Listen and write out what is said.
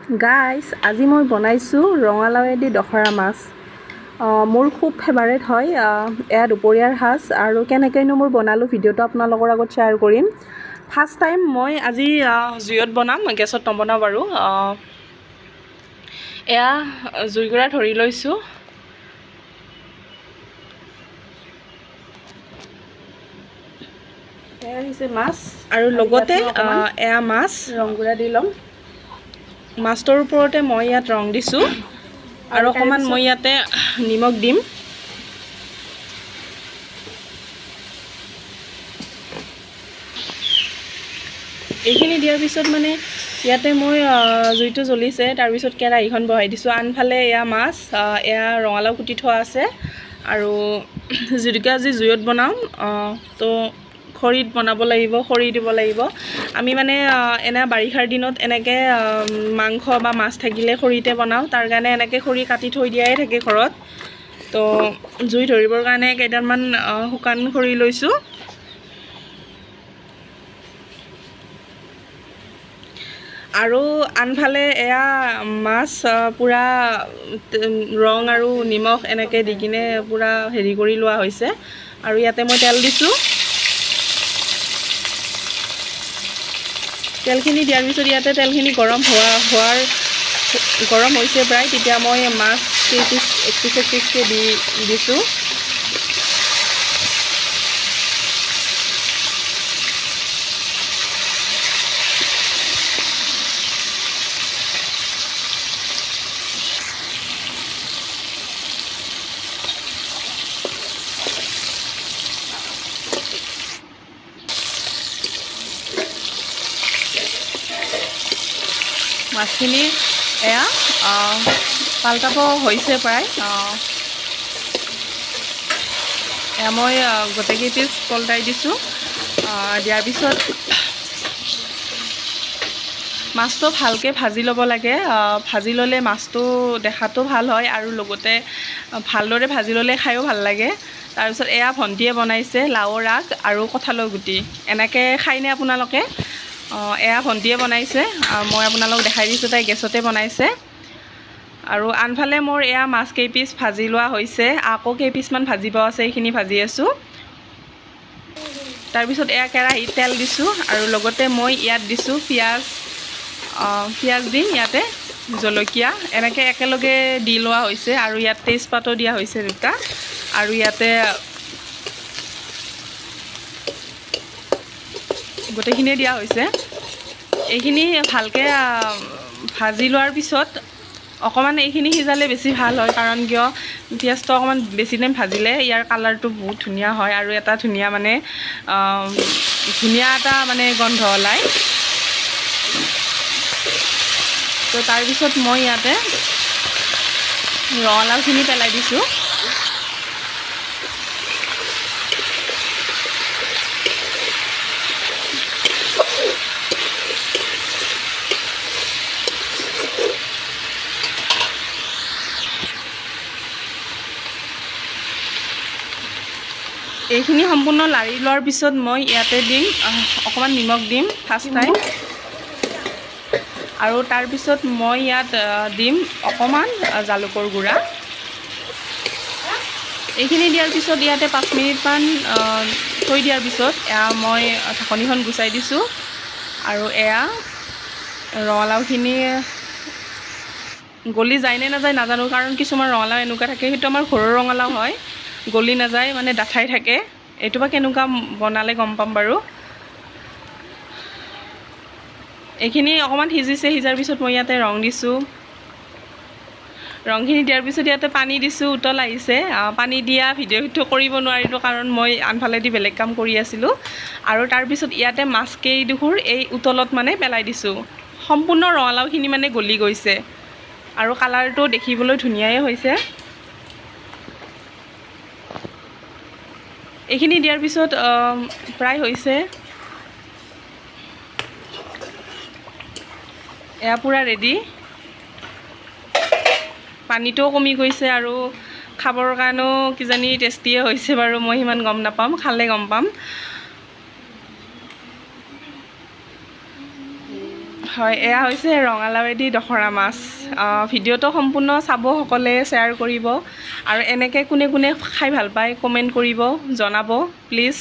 গাইছ আজি মই বনাইছোঁ ৰঙালাওৱেদি দখৰা মাছ। মোৰ খুব ফেভাৰেট হয়। এয়া দুপৰীয়াৰ সাজ আৰু কেনেকৈনো মই বনালোঁ ভিডিঅ'টো আপোনালোকৰ আগত শ্বেয়াৰ কৰিম। ফাৰ্ষ্ট টাইম মই আজি জুইত বনাম, গেছত নবনাওঁ বাৰু। এয়া জুইকুৰা ধৰি লৈছোঁ। এয়া হৈছে মাছ আৰু লগতে এয়া মাছ ৰংগুৰা দি ল'ম। মাছটোৰ ওপৰতে মই ইয়াত ৰং দিছোঁ আৰু অকণমান মই ইয়াতে নিমখ দিম। এইখিনি দিয়াৰ পিছত মানে ইয়াতে মই জুইটো জ্বলিছে, তাৰপিছত কেৰাহীখন বহাই দিছোঁ। আনফালে এয়া মাছ, এয়া ৰঙালাও কুটি থোৱা আছে আৰু যিহেতুকে আজি জুইত বনাম তো খৰিত বনাব লাগিব, খৰি দিব লাগিব। আমি মানে এনে বাৰিষাৰ দিনত এনেকৈ মাংস বা মাছ থাকিলে খৰিতে বনাওঁ, তাৰ কাৰণে এনেকৈ খৰি কাটি থৈ দিয়াই থাকে ঘৰত। তো জুই ধৰিবৰ কাৰণে কেইডালমান শুকান খৰি লৈছোঁ। আৰু আনফালে এয়া মাছ পূৰা ৰং আৰু নিমখ এনেকৈ দি কিনে পূৰা হেৰি কৰি লোৱা হৈছে। আৰু ইয়াতে মই তেল দিছোঁ। তেলখিনি দিয়াৰ পিছত ইয়াতে তেলখিনি গৰম হৈছে প্ৰায়, তেতিয়া মই মাছ এক পিচকৈ দি দিছোঁ। মাছখিনি এয়া পাল্টাব হৈছে প্ৰায়। এয়া মই গোটেইকেই পিচ পলটাই দিছোঁ। দিয়াৰ পিছত মাছটো ভালকৈ ভাজি ল'ব লাগে। ভাজি ল'লে মাছটো দেখাতো ভাল হয় আৰু লগতে ভালদৰে ভাজি ল'লে খায়ো ভাল লাগে। তাৰপিছত এয়া ভণ্টিয়ে বনাইছে লাওৰ আগ আৰু কঁঠালৰ গুটি। এনেকৈ খায়নে আপোনালোকে? এয়া ভণ্টিয়ে বনাইছে, মই আপোনালোকক দেখাই দিছোঁ, তাই গেছতে বনাইছে। আৰু আনফালে মোৰ এয়া মাছ কেইপিচ ভাজি লোৱা হৈছে, আকৌ কেইপিচমান ভাজিব আছে, এইখিনি ভাজি আছোঁ। তাৰপিছত এয়া কেৰাহীত তেল দিছোঁ আৰু লগতে মই ইয়াত দিছোঁ পিঁয়াজ দিম, ইয়াতে জলকীয়া এনেকৈ একেলগে দি লোৱা হৈছে। আৰু ইয়াত তেজপাতো দিয়া হৈছে দুটা, আৰু ইয়াতে গোটেইখিনিয়ে দিয়া হৈছে। এইখিনি ভালকৈ ভাজি লোৱাৰ পিছত অকণমান এইখিনি সিজালে বেছি ভাল হয়, কাৰণ কিয় পিঁয়াজটো অকণমান বেছি টাইম ভাজিলে ইয়াৰ কালাৰটো বহুত ধুনীয়া হয় আৰু এটা ধুনীয়া মানে গন্ধ ওলায়। তো তাৰপিছত মই ইয়াতে ৰঙালাওখিনি পেলাই দিছোঁ। এইখিনি সম্পূৰ্ণ লাৰি লোৱাৰ পিছত মই ইয়াতে দিম অকণমান নিমখ দিম ফাৰ্ষ্ট টাইম, আৰু তাৰপিছত মই ইয়াত দিম অকণমান জালুকৰ গুড়া। এইখিনি দিয়াৰ পিছত ইয়াতে 5 মিনিটমান থৈ দিয়াৰ পিছত এয়া মই ঢাকনিখন গুচাই দিছোঁ। আৰু এয়া ৰঙালাওখিনি গলি যায় নে নাযায় নাজানো, কাৰণ কিছুমান ৰঙালাও এনেকুৱা থাকে, সেইটো আমাৰ ঘৰৰ ৰঙালাও হয়, গলি নাযায় মানে ডাঠাই থাকে। এইটো বা কেনেকুৱা বনালে গম পাম বাৰু। এইখিনি অকণমান সিজিছে, সিজাৰ পিছত মই ইয়াতে ৰং দিছোঁ। ৰংখিনি দিয়াৰ পিছত ইয়াতে পানী দিছোঁ, উতল আহিছে। পানী দিয়া ভিডিঅ'টো কৰিব নোৱাৰিলোঁ, কাৰণ মই আনফালেদি বেলেগ কাম কৰি আছিলোঁ। আৰু তাৰপিছত ইয়াতে মাছকেইডোখৰ এই উতলত মানে পেলাই দিছোঁ। সম্পূৰ্ণ ৰঙালাওখিনি মানে গলি গৈছে আৰু কালাৰটো দেখিবলৈ ধুনীয়াই হৈছে। এইখিনি দিয়াৰ পিছত প্ৰায় হৈছে, এয়া পূৰা ৰেডি। পানীটোও কমি গৈছে আৰু খাবৰ কাৰণেও কিজানি টেষ্টিয়ে হৈছে বাৰু, মই সিমান গম নাপাম, খালে গম পাম। হয়, এয়া হৈছে ৰঙালাওৱেদি দখৰা মাছ। ভিডিঅ'টো সম্পূৰ্ণ চাব, সকলে শ্বেয়াৰ কৰিব আৰু এনেকৈ কোনে কোনে খাই ভাল পায় কমেণ্ট কৰিব, জনাব প্লিজ।